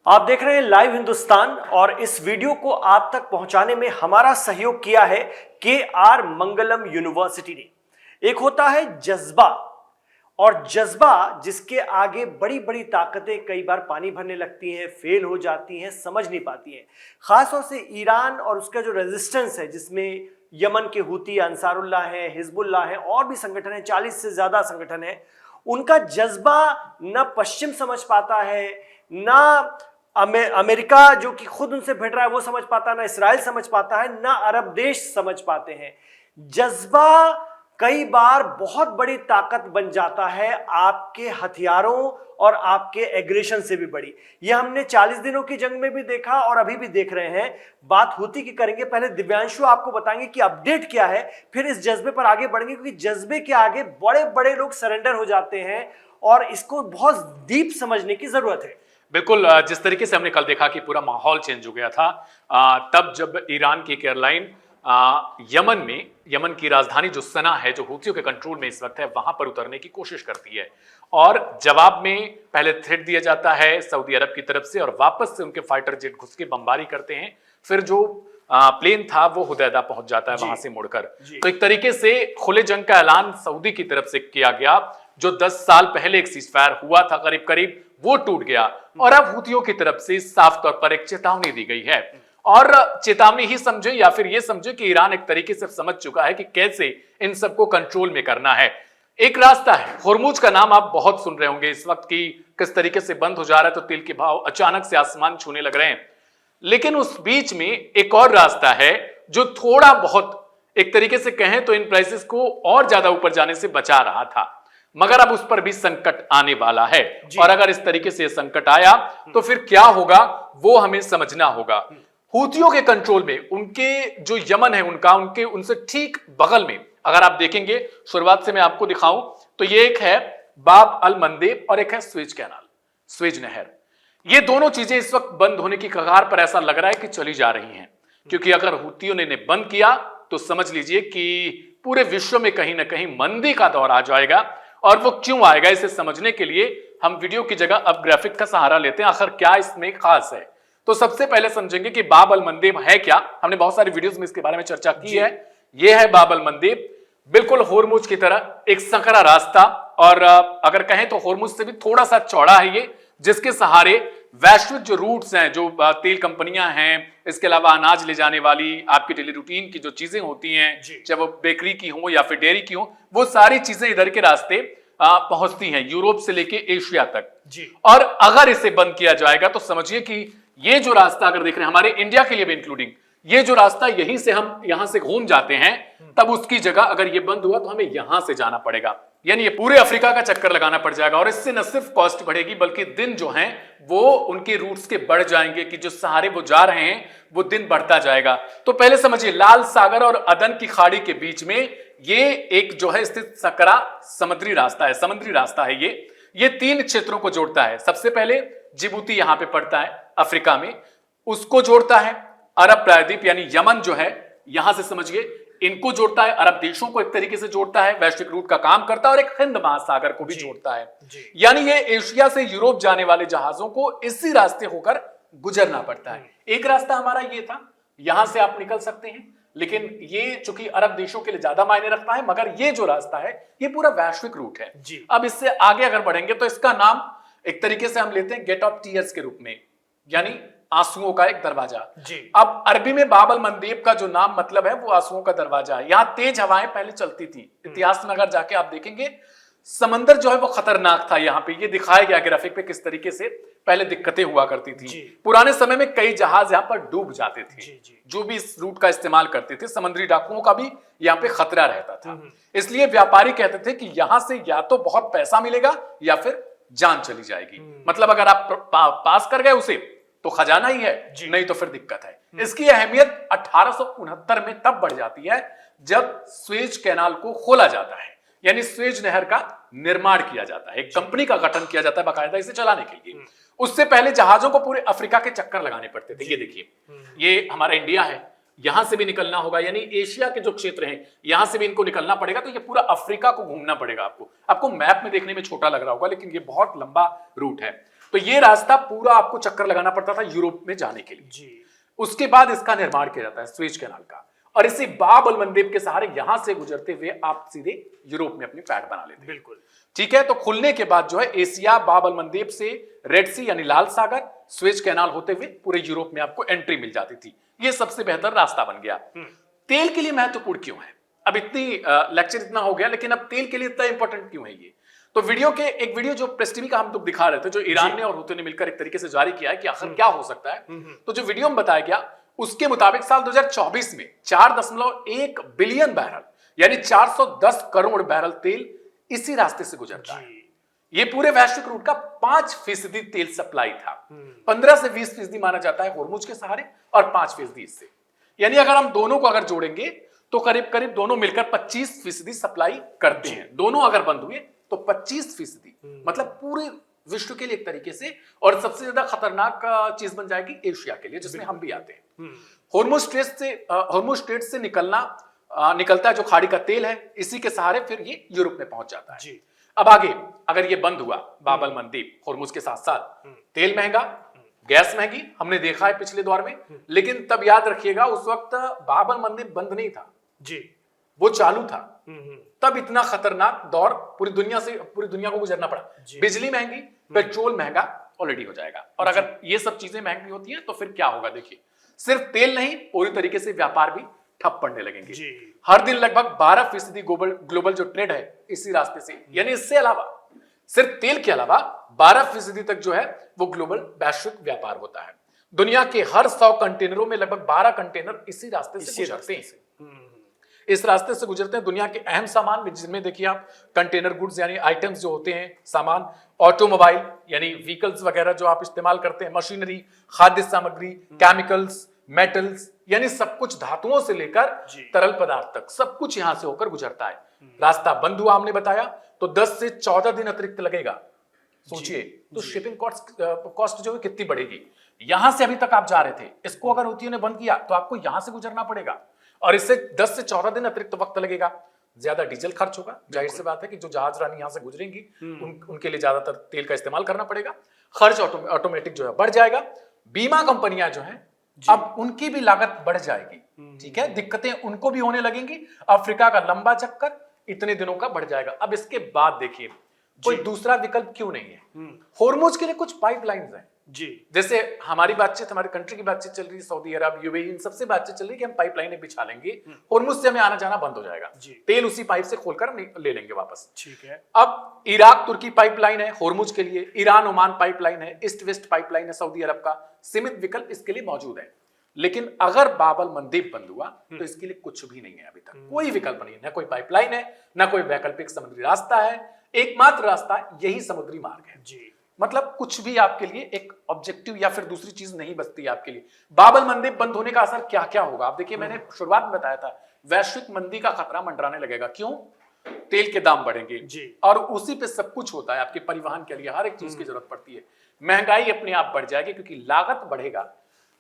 आप देख रहे हैं लाइव हिंदुस्तान और इस वीडियो को आप तक पहुंचाने में हमारा सहयोग किया है KR मंगलम यूनिवर्सिटी ने। एक होता है जज्बा, और जज्बा जिसके आगे बड़ी बड़ी ताकतें कई बार पानी भरने लगती हैं, फेल हो जाती हैं, समझ नहीं पाती हैं। खासतौर से ईरान और उसका जो रेजिस्टेंस है, जिसमें यमन के हूती, अंसारुल्लाह है, हिजबुल्लाह है और भी संगठन है, 40 से ज्यादा संगठन है। उनका जज्बा न पश्चिम समझ पाता है, ना अमेरिका जो कि खुद उनसे भिड़ रहा है वो समझ पाता है, ना इसराइल समझ पाता है, ना अरब देश समझ पाते हैं। जज्बा कई बार बहुत बड़ी ताकत बन जाता है, आपके हथियारों और आपके एग्रेशन से भी बड़ी। यह हमने 40 दिनों की जंग में भी देखा और अभी भी देख रहे हैं। बात हूती की करेंगे, पहले दिव्यांशु आपको बताएंगे कि अपडेट क्या है, फिर इस जज्बे पर आगे बढ़ेंगे, क्योंकि जज्बे के आगे बड़े बड़े लोग सरेंडर हो जाते हैं और इसको बहुत डीप समझने की जरूरत है। बिल्कुल, जिस तरीके से हमने कल देखा कि पूरा माहौल चेंज हो गया था, तब जब ईरान की एक एयरलाइन यमन की राजधानी जो सना है, जो हूथियों के कंट्रोल में इस वक्त है, वहां पर उतरने की कोशिश करती है और जवाब में पहले थ्रेट दिया जाता है सऊदी अरब की तरफ से और वापस से उनके फाइटर जेट घुस के बमबारी करते हैं। फिर जो प्लेन था वो हुदैदा पहुंच जाता है वहां से मुड़कर। तो एक तरीके से खुले जंग का ऐलान सऊदी की तरफ से किया गया। जो 10 साल पहले एक सीजफायर हुआ था करीब करीब, वो टूट गया और अब हूथियों की तरफ से साफ तौर पर एक चेतावनी दी गई है। और चेतावनी ही समझे या फिर यह समझे कि ईरान एक तरीके से समझ चुका है कि कैसे इन सबको कंट्रोल में करना है। एक रास्ता है, होर्मुज का नाम आप बहुत सुन रहे होंगे इस वक्त की किस तरीके से बंद हो जा रहा है, तो तेल के भाव अचानक से आसमान छूने लग रहे हैं। लेकिन उस बीच में एक और रास्ता है जो थोड़ा बहुत एक तरीके से कहें तो इन प्राइसेस को और ज्यादा ऊपर जाने से बचा रहा था, मगर अब उस पर भी संकट आने वाला है। और अगर इस तरीके से संकट आया तो फिर क्या होगा वो हमें समझना होगा। हूथियों के कंट्रोल में उनके जो यमन है उनसे ठीक बगल में अगर आप देखेंगे, शुरुआत से मैं आपको दिखाऊं तो ये एक है बाब अल मंदेब और एक है स्वेज कैनाल, स्वेज नहर। ये दोनों चीजें इस वक्त बंद होने की कगार पर ऐसा लग रहा है कि चली जा रही हैं, क्योंकि अगर हूथियों ने इन्हें बंद किया तो समझ लीजिए कि पूरे विश्व में कहीं ना कहीं मंदी का दौर आ जाएगा। और वो क्यों आएगा, इसे समझने के लिए हम वीडियो की जगह अब ग्राफिक का सहारा लेते हैं, आखिर क्या इसमें खास है। तो सबसे पहले समझेंगे कि बाब अल मंदेब है क्या। हमने बहुत सारी वीडियोस में इसके बारे में चर्चा की है। यह है बाब अल मंदेब, बिल्कुल होर्मुज की तरह एक संकरा रास्ता, और अगर कहें तो होर्मुज से भी थोड़ा सा चौड़ा है ये, जिसके सहारे वैश्विक जो रूट्स हैं, जो तेल कंपनियां हैं, इसके अलावा अनाज ले जाने वाली आपकी डेली रूटीन की जो चीजें होती हैं, चाहे वो बेकरी की हो या फिर डेयरी की हो, वो सारी चीजें इधर के रास्ते पहुंचती हैं, यूरोप से लेके एशिया तक। और अगर इसे बंद किया जाएगा तो समझिए कि ये जो रास्ता अगर देख रहे हैं हमारे इंडिया के लिए भी इंक्लूडिंग, ये जो रास्ता यहीं से हम यहां से घूम जाते हैं, तब उसकी जगह अगर ये बंद हुआ तो हमें यहां से जाना पड़ेगा, यानी ये पूरे अफ्रीका का चक्कर लगाना पड़ जाएगा। और इससे न सिर्फ कॉस्ट बढ़ेगी बल्कि दिन जो हैं वो उनके रूट्स के बढ़ जाएंगे, कि जो सहारे वो जा रहे हैं वो दिन बढ़ता जाएगा। तो पहले समझिए, लाल सागर और अदन की खाड़ी के बीच में ये एक जो है स्थित सकरा समुद्री रास्ता है। ये 3 क्षेत्रों को जोड़ता है। सबसे पहले जिबूती यहां पे पड़ता है अफ्रीका में, उसको जोड़ता है अरब प्रायद्वीप यानी यमन जो है, यहां से समझिए इनको जोड़ता है, अरब देशों को एक तरीके से जोड़ता है, वैश्विक रूट का काम करता है, और एक हिंद महासागर को भी जोड़ता है। यानी ये एशिया से यूरोप जाने वाले जहाजों को इसी रास्ते होकर गुजरना पड़ता है। एक रास्ता हमारा ये था, यहां से आप निकल सकते हैं, लेकिन ये चूंकि अरब देशों के लिए ज्यादा मायने रखता है, मगर ये जो रास्ता है ये पूरा वैश्विक रूट है। अब इससे आगे अगर बढ़ेंगे तो इसका नाम एक तरीके से हम लेते हैं गेट ऑफ टीयर्स के रूप में, यानी आंसुओं का एक दरवाजा। अब अरबी में बाब अल मंदेब का जो नाम मतलब है वो आंसुओं का दरवाजा है। यहां तेज हवाएं पहले चलती थी, इतिहास में अगर जाके आप देखेंगे समंदर जो है वो खतरनाक था। यहाँ पे ये दिखाया गया ग्राफिक पे किस तरीके से पहले दिक्कतें हुआ करती थी। पुराने समय में कई जहाज यहाँ पर डूब जाते थे, जो भी इस रूट का इस्तेमाल करते थे। समुद्री डाकुओं का भी यहाँ पे खतरा रहता था, इसलिए व्यापारी कहते थे कि यहां से या तो बहुत पैसा मिलेगा या फिर जान चली जाएगी। मतलब अगर आप पास कर गए उसे तो खजाना ही है, नहीं तो फिर दिक्कत है। इसकी अहमियत 1869 में तब बढ़ जाती है जब स्वेज कैनाल को खोला जाता है, यानी स्वेज नहर का निर्माण किया जाता है, एक कंपनी का गठन किया जाता है बाकायदा इसे चलाने के लिए। उससे पहले जहाजों को पूरे अफ्रीका के चक्कर लगाने पड़ते थे। ये देखिए, ये हमारा इंडिया है, यहां से भी निकलना होगा, यानी एशिया के जो क्षेत्र हैं यहां से भी इनको निकलना पड़ेगा, तो ये पूरा अफ्रीका को घूमना पड़ेगा। आपको मैप में देखने में छोटा लग रहा होगा, लेकिन ये बहुत लंबा रूट है। तो ये रास्ता पूरा आपको चक्कर लगाना पड़ता था यूरोप में जाने के लिए जी। उसके बाद इसका निर्माण किया जाता है स्वेज कैनाल का, और इसी बाब अल मंदेब के सहारे यहां से गुजरते हुए आप सीधे यूरोप में अपनी पैठ बना लेते हैं। बिल्कुल ठीक है, तो खुलने के बाद जो है एशिया बाब अल मंदेब से रेड सी यानी लाल सागर स्वेज कैनाल होते हुए पूरे यूरोप में आपको एंट्री मिल जाती थी। ये सबसे बेहतर रास्ता बन गया। तेल के लिए महत्वपूर्ण क्यों है? अब इतनी लेक्चर इतना हो गया, लेकिन अब तेल के लिए इतना इंपॉर्टेंट क्यों है ये? तो एक वीडियो जो प्रेस टीवी का हम तो दिखा रहे थे, जो ईरान ने और हुती ने मिलकर एक तरीके से जारी किया है कि आखिर क्या हो सकता है, तो जो वीडियो में बताया गया उसके मुताबिक साल 2024 में 4.1 बिलियन बैरल यानी 410 करोड़ बैरल तेल इसी रास्ते से गुजरता है। ये पूरे वैश्विक रूट का 5% तेल सप्लाई था। 15 से 20% माना जाता है होर्मुज के सहारे और 5% इससे, यानी अगर हम दोनों को अगर जोड़ेंगे तो करीब करीब दोनों मिलकर 25% सप्लाई करते हैं। दोनों अगर बंद हुए तो 25%, मतलब पूरे विश्व के लिए एक तरीके से, और सबसे ज्यादा खतरनाक चीज बन जाएगी एशिया के लिए, जिसमें हम भी आते हैं। होर्मुज स्ट्रेट से निकलता है जो खाड़ी का तेल है, इसी के सहारे फिर ये यूरोप में पहुंच जाता है जी। अब आगे अगर ये बंद हुआ बाब अल मंदेब होर्मुज के साथ साथ, तेल महंगा, गैस महंगी, हमने देखा है पिछले दौर में, लेकिन तब याद रखिएगा उस वक्त बाब अल मंदेब बंद नहीं था जी, वो चालू था। तब इतना खतरनाक दौर पूरी दुनिया को गुजरना पड़ा। बिजली महंगी, पेट्रोल महंगा ऑलरेडी हो जाएगा, और अगर ये सब चीजें महंगी होती हैं तो फिर क्या होगा? देखिए, सिर्फ तेल नहीं, पूरी तरीके से व्यापार भी ठप पड़ने लगेंगे जी। हर दिन लगभग 12% ग्लोबल जो ट्रेड है इसी रास्ते से, यानी इससे अलावा सिर्फ तेल के अलावा 12% तक जो है वो ग्लोबल वैश्विक व्यापार होता है। दुनिया के हर 100 कंटेनरों में लगभग 12 कंटेनर इसी रास्ते से गुजरते हैं। इस रास्ते से गुजरते हैं दुनिया के अहम सामान में, जिनमें देखिए आप कंटेनर गुड्स यानी आइटम्स जो होते हैं, सामान, ऑटोमोबाइल यानी व्हीकल्स वगैरह जो आप इस्तेमाल करते हैं, मशीनरी, खाद्य सामग्री, केमिकल्स, मेटल्स, यानी सब कुछ धातुओं से लेकर तरल पदार्थ तक सब कुछ यहां से होकर गुजरता है। रास्ता बंद हुआ हमने बताया तो 10 से 14 दिन अतिरिक्त लगेगा। सोचिए तो शिपिंग कॉस्ट जो है कितनी बढ़ेगी। यहां से अभी तक आप जा रहे थे, इसको अगर हुतियों ने बंद किया तो आपको यहां से गुजरना पड़ेगा, और इससे 10 से 14 दिन अतिरिक्त वक्त लगेगा, ज्यादा डीजल खर्च होगा। जाहिर सी बात है कि जो जहाज रानी यहां से गुजरेंगी उनके लिए ज्यादातर तेल का इस्तेमाल करना पड़ेगा। खर्च ऑटोमेटिक जो है बढ़ जाएगा। बीमा कंपनियां जो हैं अब उनकी भी लागत बढ़ जाएगी, ठीक है, दिक्कतें उनको भी होने लगेंगी। अफ्रीका का लंबा चक्कर इतने दिनों का बढ़ जाएगा। अब इसके बाद देखिए कोई दूसरा विकल्प क्यों नहीं है? होर्मुज के लिए कुछ पाइपलाइंस हैं जी, जैसे हमारी बातचीत, हमारे कंट्री की बातचीत चल रही है, सऊदी अरब, यूएई, इन सबसे बातचीत चल रही है कि हम पाइपलाइनें बिछा लेंगे, होर्मुज से हमें आना जाना बंद हो जाएगा, तेल उसी पाइप से खोलकर ले लेंगे वापस, ठीक है। अब इराक तुर्की पाइपलाइन है होर्मुज के लिए, ईरान ओमान पाइपलाइन है, ईस्ट वेस्ट पाइपलाइन है सऊदी अरब का, सीमित विकल्प इसके लिए मौजूद है। लेकिन अगर बाब अल मंदेब बंद हुआ तो इसके लिए कुछ भी नहीं है, अभी तक कोई विकल्प नहीं है, ना कोई पाइपलाइन है, ना कोई वैकल्पिक समुद्री रास्ता है। एकमात्र रास्ता यही समुद्री मार्ग है जी। मतलब कुछ भी आपके लिए एक ऑब्जेक्टिव या फिर दूसरी चीज नहीं बचती है आपके लिए। बाब अल मंदेब बंद होने का असर क्या क्या होगा? आप देखिए, मैंने शुरुआत में बताया था वैश्विक मंदी का खतरा मंडराने लगेगा। क्यों? तेल के दाम बढ़ेंगे जी, और उसी पे सब कुछ होता है। आपके परिवहन के लिए हर एक चीज की जरूरत पड़ती है। महंगाई अपने आप बढ़ जाएगी क्योंकि लागत बढ़ेगा,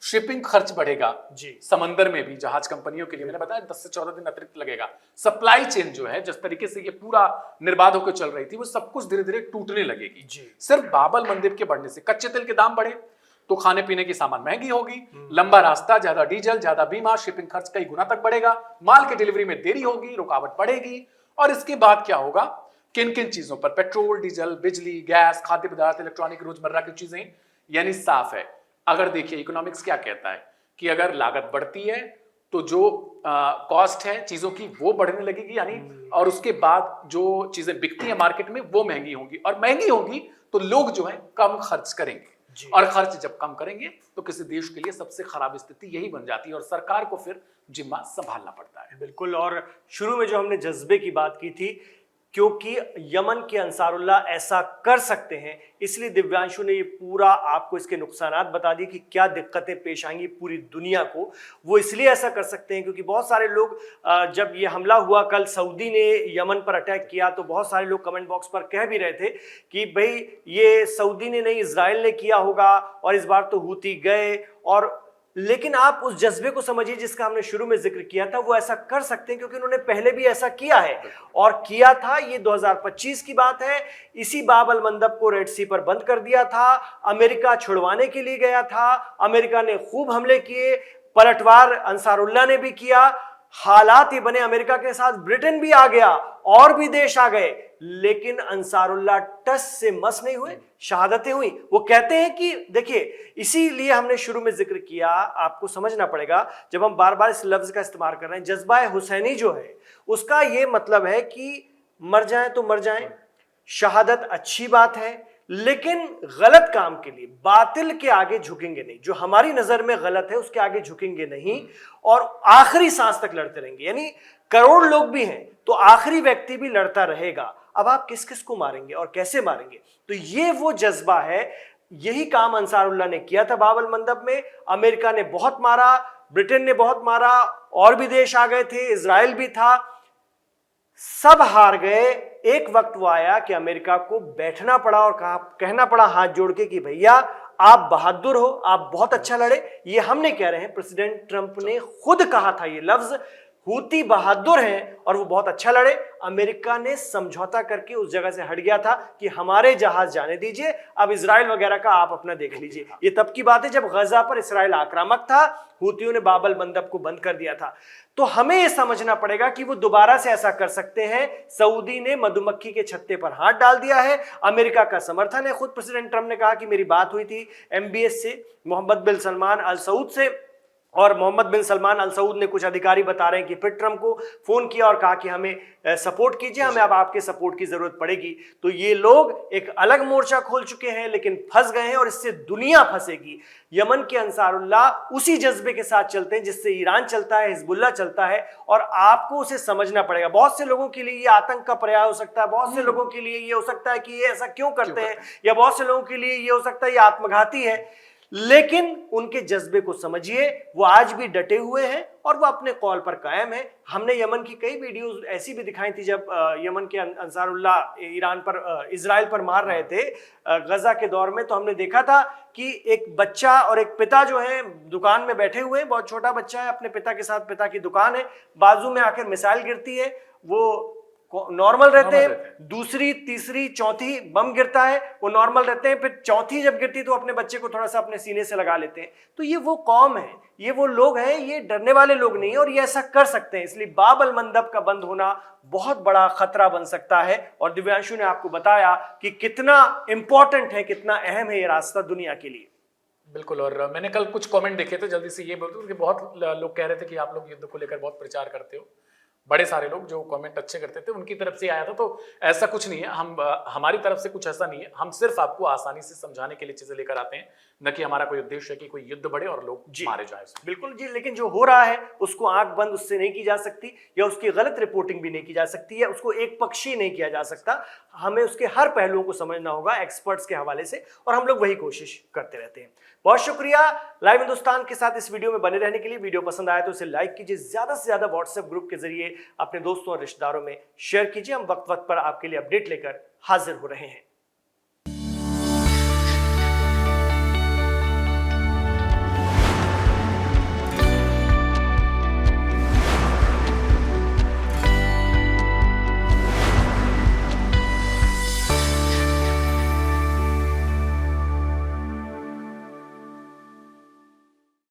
शिपिंग खर्च बढ़ेगा जी, समंदर में भी जहाज कंपनियों के लिए मैंने बताया 10 से 14 दिन अतिरिक्त लगेगा। सप्लाई चेन जो है जिस तरीके से ये पूरा निर्बाध होकर चल रही थी वो सब कुछ धीरे धीरे टूटने लगेगी जी। सिर्फ बाब अल मंदेब के बढ़ने से कच्चे तेल के दाम बढ़े तो खाने पीने की सामान महंगी होगी, लंबा रास्ता, ज्यादा डीजल, ज्यादा बीमा, शिपिंग खर्च कई गुना तक बढ़ेगा, माल की डिलीवरी में देरी होगी, रुकावट बढ़ेगी। और इसके बाद क्या होगा? किन किन चीजों पर? पेट्रोल, डीजल, बिजली, गैस, खाद्य पदार्थ, इलेक्ट्रॉनिक, रोजमर्रा की चीजें, यानी साफ है। अगर देखिए इकोनॉमिक्स क्या कहता है कि अगर लागत बढ़ती है तो जो कॉस्ट है चीजों की वो बढ़ने लगेगी, यानी और उसके बाद जो चीजें बिकती हैं मार्केट में वो महंगी होंगी, और महंगी होंगी तो लोग जो है कम खर्च करेंगे, और खर्च जब कम करेंगे तो किसी देश के लिए सबसे खराब स्थिति यही बन जाती है और सरकार को फिर जिम्मा संभालना पड़ता है। बिल्कुल। और शुरू में जो हमने जज्बे की बात की थी, क्योंकि यमन के अंसारुल्लाह ऐसा कर सकते हैं, इसलिए दिव्यांशु ने ये पूरा आपको इसके नुकसानात बता दिए कि क्या दिक्कतें पेश आएंगी पूरी दुनिया को। वो इसलिए ऐसा कर सकते हैं क्योंकि बहुत सारे लोग, जब ये हमला हुआ कल सऊदी ने यमन पर अटैक किया तो बहुत सारे लोग कमेंट बॉक्स पर कह भी रहे थे कि भाई ये सऊदी ने नहीं इजराइल ने किया होगा और इस बार तो हुती गए, और लेकिन आप उस जज्बे को समझिए जिसका हमने शुरू में जिक्र किया था। वो ऐसा कर सकते हैं क्योंकि उन्होंने पहले भी ऐसा किया है और किया था। ये 2025 की बात है। इसी बाब अल मंदब को रेड सी पर बंद कर दिया था। अमेरिका छुड़वाने के लिए गया था। अमेरिका ने खूब हमले किए, पलटवार अंसारुल्लाह ने भी किया। हालात ये बने, अमेरिका के साथ ब्रिटेन भी आ गया और भी देश आ गए, लेकिन अंसारुल्लाह टस से मस नहीं हुए, शहादतें हुई। वो कहते हैं कि देखिए, इसीलिए हमने शुरू में जिक्र किया, आपको समझना पड़ेगा जब हम बार बार इस लफ्ज का इस्तेमाल कर रहे हैं, जज्बा हुसैनी जो है उसका ये मतलब है कि मर जाएं तो मर जाएं, शहादत अच्छी बात है, लेकिन गलत काम के लिए, बातिल के आगे झुकेंगे नहीं। जो हमारी नजर में गलत है उसके आगे झुकेंगे नहीं और आखिरी सांस तक लड़ते रहेंगे। यानी करोड़ लोग भी हैं तो आखिरी व्यक्ति भी लड़ता रहेगा। अब आप किस किस को मारेंगे और कैसे मारेंगे? तो ये वो जज्बा है। यही काम अंसारुल्लाह ने किया था बाब अल मंदब में। अमेरिका ने बहुत मारा, ब्रिटेन ने बहुत मारा, और भी देश आ गए थे, इजराइल भी था, सब हार गए। एक वक्त वो आया कि अमेरिका को बैठना पड़ा और कहना पड़ा हाथ जोड़ के कि भैया आप बहादुर हो, आप बहुत अच्छा लड़े। ये हम नहीं कह रहे हैं, प्रेसिडेंट ट्रंप ने खुद कहा था ये लफ्ज, हूती बहादुर हैं और वो बहुत अच्छा लड़े। अमेरिका ने समझौता करके उस जगह से हट गया था कि हमारे जहाज जाने दीजिए, अब इजराइल वगैरह का आप अपना देख लीजिए। ये तब की बात है जब गजा पर इजराइल आक्रामक था, हूतियों ने बाब अल मंदब को बंद कर दिया था। तो हमें यह समझना पड़ेगा कि वो दोबारा से ऐसा कर सकते हैं। सऊदी ने मधुमक्खी के छत्ते पर हाथ डाल दिया है, अमेरिका का समर्थन है। खुद प्रेसिडेंट ट्रंप ने कहा कि मेरी बात हुई थी MBS से, मोहम्मद बिन सलमान अल सऊद से, और मोहम्मद बिन सलमान अल सऊद ने, कुछ अधिकारी बता रहे हैं कि फिर ट्रंप को फोन किया और कहा कि हमें सपोर्ट कीजिए, हमें अब आपके सपोर्ट की जरूरत पड़ेगी। तो ये लोग एक अलग मोर्चा खोल चुके हैं, लेकिन फंस गए हैं और इससे दुनिया फंसेगी। यमन के अंसारुल्लाह उसी जज्बे के साथ चलते हैं जिससे ईरान चलता है, हिजबुल्लाह चलता है, और आपको उसे समझना पड़ेगा। बहुत से लोगों के लिए ये आतंक का पर्याय हो सकता है, बहुत से लोगों के लिए ये हो सकता है कि ये ऐसा क्यों करते हैं, या बहुत से लोगों के लिए ये हो सकता है ये आत्मघाती है, लेकिन उनके जज्बे को समझिए। वो आज भी डटे हुए हैं और वो अपने कौल पर कायम है। हमने यमन की कई वीडियोस ऐसी भी दिखाई थी जब यमन के अंसारुल्लाह ईरान पर, इजराइल पर मार रहे थे गजा के दौर में, तो हमने देखा था कि एक बच्चा और एक पिता जो है दुकान में बैठे हुए हैं, बहुत छोटा बच्चा है अपने पिता के साथ, पिता की दुकान है, बाजू में आकर मिसाइल गिरती है, वो नॉर्मल रहते हैं, दूसरी तीसरी चौथी बम गिरता है, वो नॉर्मल रहते हैं, फिर चौथी जब गिरती तो अपने बच्चे को थोड़ा सा अपने सीने से लगा लेते हैं। तो ये वो कौम है, ये वो लोग हैं, ये डरने वाले लोग नहीं है और ये ऐसा कर सकते हैं। इसलिए बाब अल मंदब का बंद होना बहुत बड़ा खतरा बन सकता है। और दिव्यांशु ने आपको बताया कि कितना इंपॉर्टेंट है, कितना अहम है ये रास्ता दुनिया के लिए। बिल्कुल। और मैंने कल कुछ कमेंट देखे थे, जल्दी से ये बोल दूं कि बहुत लोग कह रहे थे कि आप लोग युद्ध को लेकर बहुत प्रचार करते हो। बड़े सारे लोग जो कमेंट अच्छे करते थे उनकी तरफ से आया था। तो ऐसा कुछ नहीं है, हमारी तरफ से कुछ ऐसा नहीं है। हम सिर्फ आपको आसानी से समझाने के लिए चीजें लेकर आते हैं, न कि हमारा कोई उद्देश्य है कि कोई युद्ध बढ़े और लोग मारे जाए। बिल्कुल जी, लेकिन जो हो रहा है उसको आंख बंद उससे नहीं की जा सकती, या उसकी गलत रिपोर्टिंग भी नहीं की जा सकती, या उसको एक पक्षी नहीं किया जा सकता। हमें उसके हर पहलुओं को समझना होगा एक्सपर्ट्स के हवाले से, और हम लोग वही कोशिश करते रहते हैं। बहुत शुक्रिया लाइव हिंदुस्तान के साथ इस वीडियो में बने रहने के लिए। वीडियो पसंद आया तो इसे लाइक कीजिए, ज्यादा से ज्यादा व्हाट्सएप ग्रुप के जरिए अपने दोस्तों और रिश्तेदारों में शेयर कीजिए। हम वक्त वक्त पर आपके लिए अपडेट लेकर हाजिर हो रहे हैं।